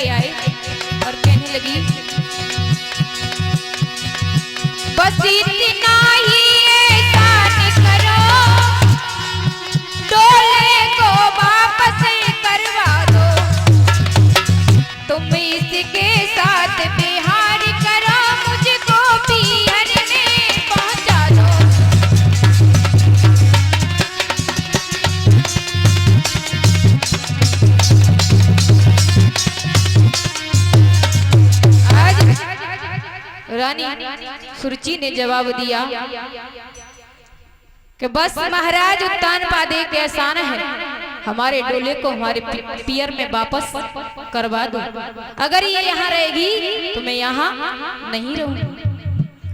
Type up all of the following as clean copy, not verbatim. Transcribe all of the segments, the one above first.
के आए और कहने लगी, बस इतना ही एहसान करो, डोले को वापस करवा दो, तुम इसके साथ बिहार करो, मुझको पीहर में पहुंचा दो। रानी सुरुचि ने जवाब दिया कि बस महाराज उत्तानपाद के एहसान है, हमारे डोले को हमारे पियर में वापस करवा दो, अगर ये यहाँ रहेगी तो मैं यहाँ नहीं रहूंगी।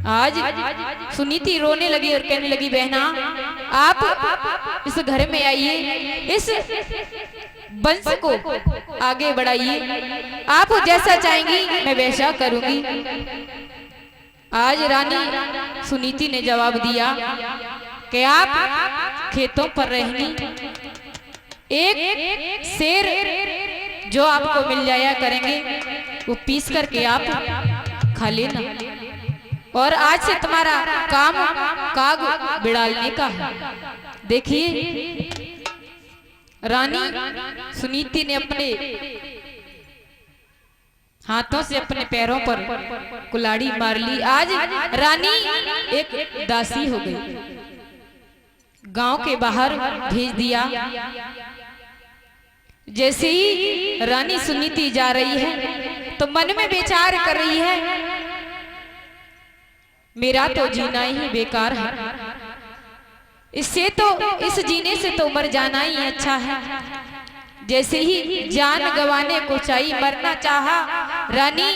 आज सुनीति रोने लगी और कहने लगी, बहना आप इस घर में आइए, इस वंश को आगे बढ़ाइए, आप जैसा चाहेंगी मैं वैसा करूंगी। आज रानी सुनीति ने जवाब दिया कि आप खेतों पर रहेंगी, एक शेर जो आपको मिल जाया करेंगे वो पीस करके आप खा लेना, और आज से तुम्हारा काम काग बिड़ालने का है। देखिए रानी सुनीति ने अपने हाथों से अपने पैरों पर कुल्हाड़ी मार ली। आज रानी एक दासी हो गई, गांव के बाहर भेज दिया। जैसे ही रानी सुनीति जा रही है तो मन में विचार कर रही है, मेरा तो जीना ही बेकार है, इससे तो इस जीने से तो मर जाना ही अच्छा है। जैसे ही जान गंवाने को चाहिए, मरना चाहा रानी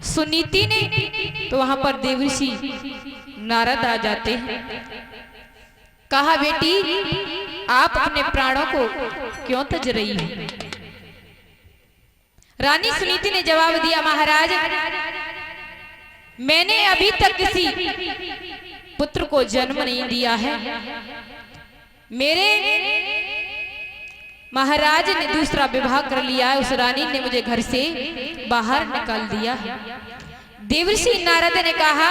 सुनीति ने, तो वहां पर देवर्षि नारद आ जाते हैं। कहा, बेटी आप अपने प्राणों को क्यों तज रही हो? रानी सुनीति ने जवाब दिया, महाराज मैंने अभी तक किसी पुत्र को जन्म नहीं दिया है, मेरे महाराज ने दूसरा विवाह कर लिया है, उस रानी ने मुझे घर से बाहर निकाल दिया। देवर्षि नारद ने कहा,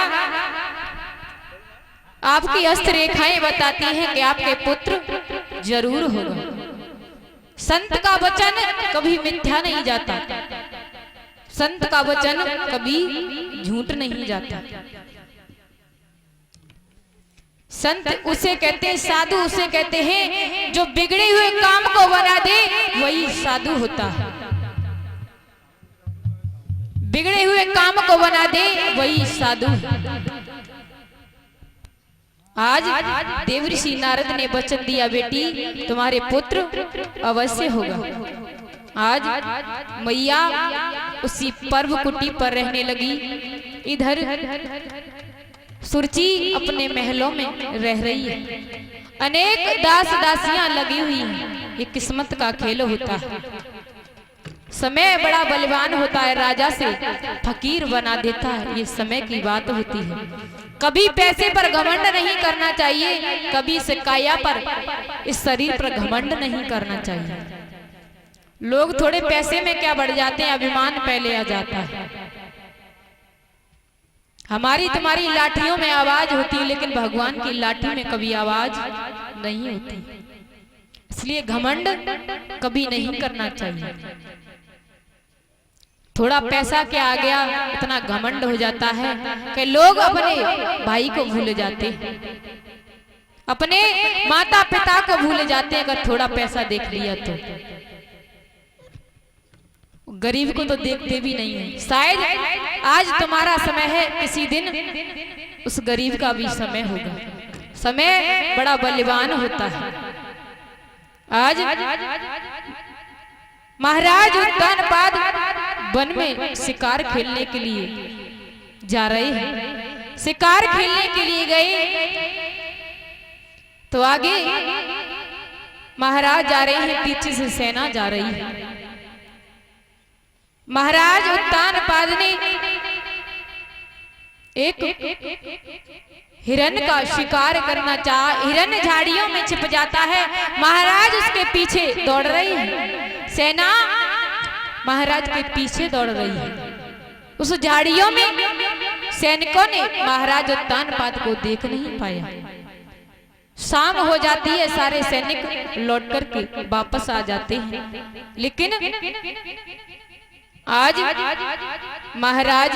आपकी हस्तरेखाएं बताती हैं कि आपके पुत्र जरूर होगा। संत का वचन कभी मिथ्या नहीं जाता, संत का वचन कभी झूठ नहीं जाता। संत उसे कहते हैं, साधु उसे कहते हैं जो बिगड़े हुए काम को बना दे, वही साधु होता है। बिगड़े हुए काम को बना दे वही साधु। आज देवर्षि नारद ने वचन दिया, बेटी तुम्हारे पुत्र अवश्य होगा। आज मैया उसी पर्व कुटी पर रहने लगी। इधर सुरुचि अपने महलों में रह रही है, अनेक दास दासियां लगी हुई हैं। ये किस्मत का खेल होता है, समय बड़ा बलवान होता है, राजा से फकीर बना देता है, ये समय की बात होती है। कभी पैसे पर घमंड नहीं करना चाहिए, कभी इस काया पर, इस शरीर पर घमंड नहीं करना चाहिए। लोग थोड़े पैसे में क्या बढ़ जाते हैं, अभिमान पहले आ जाता है। हमारी तुम्हारी लाठियों में आवाज होती है, लेकिन भगवान की लाठी में कभी आवाज नहीं होती। इसलिए घमंड कभी नहीं करना चाहिए। थोड़ा पैसा क्या आ गया, इतना घमंड हो जाता है कि लोग अपने भाई को भूल जाते हैं, अपने माता पिता को भूल जाते हैं। अगर थोड़ा पैसा देख लिया तो गरीब को तो देखते भी नहीं है। शायद आज तुम्हारा समय है, किसी दिन उस गरीब का भी समय होगा। समय बड़ा बलवान होता है। आज महाराज उत्तानपाद वन में शिकार खेलने के लिए जा रहे हैं। शिकार खेलने के लिए गए तो आगे महाराज जा रहे हैं, पीछे से सेना जा रही है। महाराज उत्तानपाद ने एक हिरन का शिकार करना चाहा। हिरन झाड़ियों में छिप जाता है, महाराज उसके पीछे दौड़ रही है। सेना महाराज के पीछे दौड़ रही है। उस झाड़ियों में सैनिकों ने महाराज उत्तानपाद को देख नहीं पाया। शाम हो जाती है, सारे सैनिक लौट करके वापस आ जाते हैं, लेकिन आज महाराज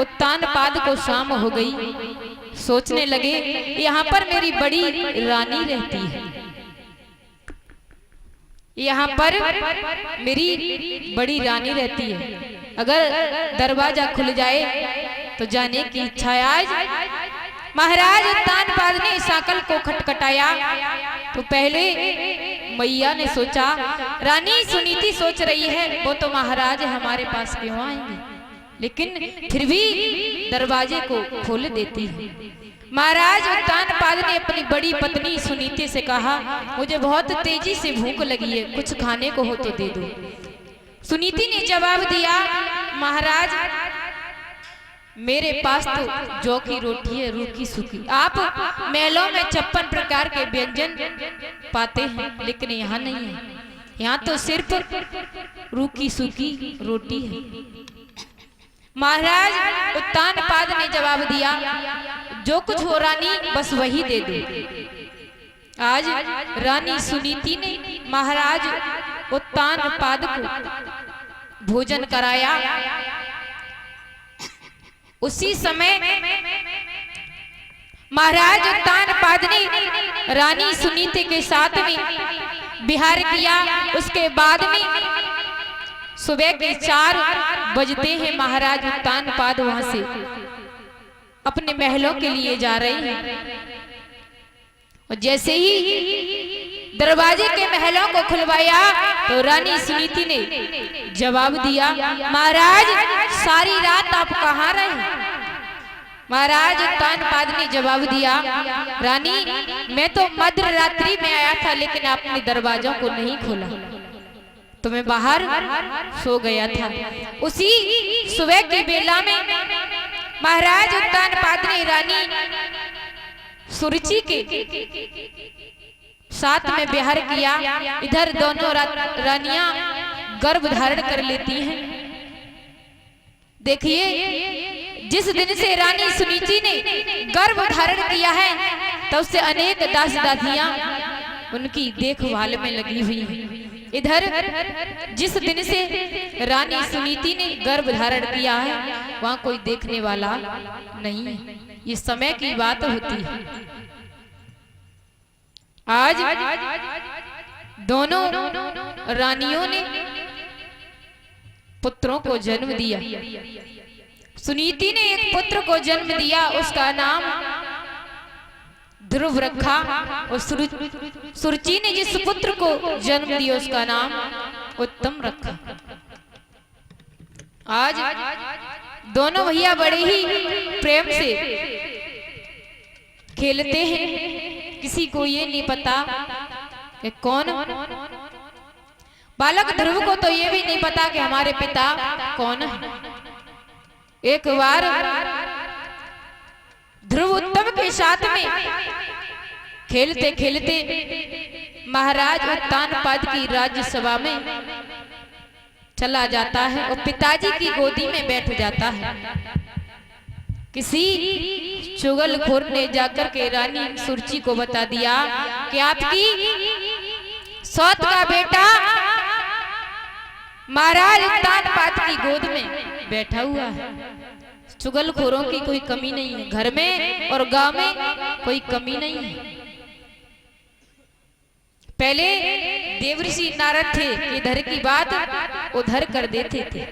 उत्तानपाद को शाम हो गई। सोचने लगे यहाँ पर मेरी बड़ी रानी रहती है, यहाँ पर मेरी बड़ी रानी रहती है, अगर दरवाजा खुल जाए तो जाने की इच्छा है। आज महाराज उत्तानपाद ने सांकल को खटखटाया तो पहले मैया ने सोचा रानी सुनीति सोच रही है वो तो महाराज हमारे पास क्यों आएंगे, लेकिन फिर भी दरवाजे को खोल देती है। महाराज उत्तानपाद ने अपनी बड़ी पत्नी सुनीति से कहा मुझे बहुत तेजी से भूख लगी है, कुछ खाने को हो तो दे दो। सुनीति ने जवाब दिया महाराज मेरे पास तो जौ की रोटी है रूखी सूखी, आप महलों में 56 प्रकार के व्यंजन पाते हैं लेकिन यहाँ नहीं है, यहाँ तो सिर्फ रूखी सूखी रोटी है। महाराज उत्तानपाद ने जवाब दिया जो कुछ हो रानी बस वही दे दो। आज रानी सुनीति ने महाराज उत्तानपाद को भोजन कराया। उसी समय महाराज उत्तानपाद ने रानी सुनीति के साथ में विहार किया। उसके बाद में सुबह के 4 बजते हैं, महाराज उत्तानपाद वहां से अपने महलों के लिए जा रहे हैं और जैसे ही दरवाजे के महलों को खुलवाया तो रानी सुनीति ने जवाब दिया महाराज सारी रात आप कहाँ रहे। महाराज उत्तानपाद ने जवाब दिया रानी मैं तो मध्य रात्रि में आया था लेकिन आपने दरवाजों को नहीं खोला तो मैं बाहर सो गया था। उसी सुबह की बेला में महाराज उत्तानपाद ने रानी सुरुचि के साथ में विहार किया। इधर दोनों रानियां गर्भ धारण कर लेती हैं। देखिए जिस दिन से रानी सुनीति ने गर्भ धारण किया है तब से अनेक दास दासियां उनकी देखभाल में लगी हुई हैं। इधर जिस दिन से रानी सुनीति ने गर्भ धारण किया है वहां कोई देखने वाला नहीं है, ये समय की बात होती है। आज दोनों रानियों ने पुत्रों को जन्म दिया। सुनीति ने एक पुत्र को जन्म दिया, उसका नाम ध्रुव रखा और सुरुचि ने जिस पुत्र को जन्म दिया उसका नाम उत्तम रखा। आज दोनों भैया बड़े ही प्रेम से खेलते हैं, किसी को ये नहीं पता कि कौन बालक ध्रुव को तो ये भी नहीं पता कि हमारे पिता कौन है। एक बार ध्रुव उत्तम के साथ में खेलते खेलते महाराज उत्तानपाद की राज्यसभा में चला जाता है और पिताजी की गोदी में बैठ जाता है। किसी चुगलखोर ने जाकर के रानी सुरुचि को बता दिया कि आपकी सौत का बेटा महाराज उत्तानपाद की गोद में बैठा हुआ है। चुगलखोरों की कोई कमी नहीं है, घर में और गांव में कोई कमी नहीं है। पहले देवर्षि नारद थे, इधर की बात उधर कर देते थे।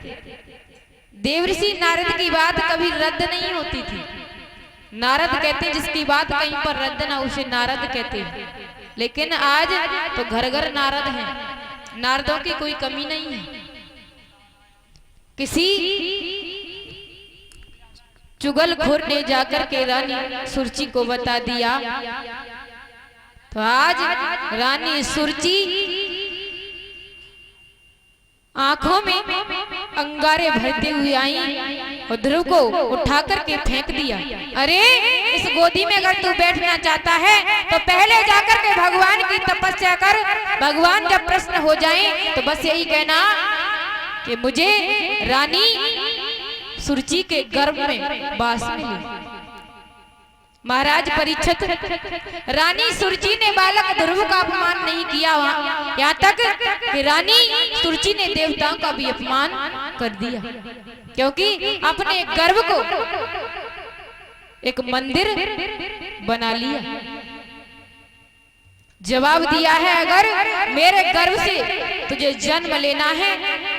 देवर्षि नारद की बात कभी रद्द नहीं होती थी। नारद कहते जिसकी बात कहीं पर रद्द ना उसे नारद कहते हैं, लेकिन आज तो घर घर नारद हैं, नारदों की कोई कमी नहीं है। किसी चुगलखोर ने जाकर के रानी सुरुचि को बता दिया तो आज रानी सुरुचि आंखों में अंगारे भरते हुए आई और ध्रुव को उठा करके फेंक दिया। अरे इस गोदी में अगर तू बैठना चाहता है तो पहले जाकर के भगवान की तपस्या कर, भगवान जब प्रश्न हो जाए तो बस यही कहना कि मुझे रानी सुरुचि के गर्भ में वास मिले। महाराज परीक्षित, रानी सुरुचि ने बालक ध्रुव का अपमान नहीं किया, यहाँ तक कि रानी सुरुचि ने देवताओं का भी अपमान कर दिया, क्योंकि अपने गर्भ को एक मंदिर बना लिया। जवाब दिया है, अगर मेरे गर्भ से तुझे जन्म लेना है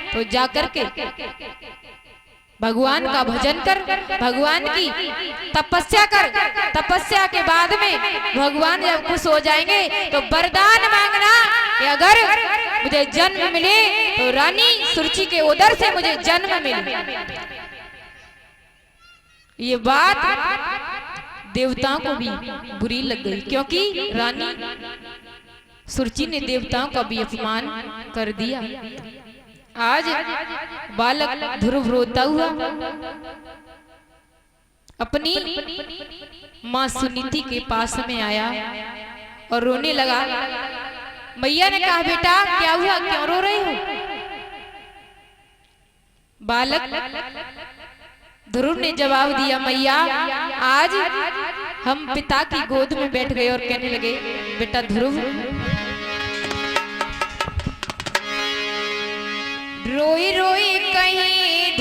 तो जाकर के भगवान का भजन कर, भगवान की तपस्या कर। तपस्या के बाद में भगवान जब खुश हो जाएंगे तो वरदान मांगना कि अगर मुझे जन्म मिले तो रानी सुरुचि के उदर से मुझे जन्म मिले। ये बात देवताओं को भी बुरी लग गई, क्योंकि रानी सुरुचि ने देवताओं का भी अपमान कर दिया। आज बालक ध्रुव रोता हुआ अपनी माँ सुनीति के पास में आया और रोने लगा। मैया ने कहा, बेटा क्या हुआ, क्यों रो रहे हो? बालक ध्रुव ने जवाब दिया, मैया आज हम पिता की गोद में बैठ गए और कहने लगे, बेटा ध्रुव, रोई रोई कहीं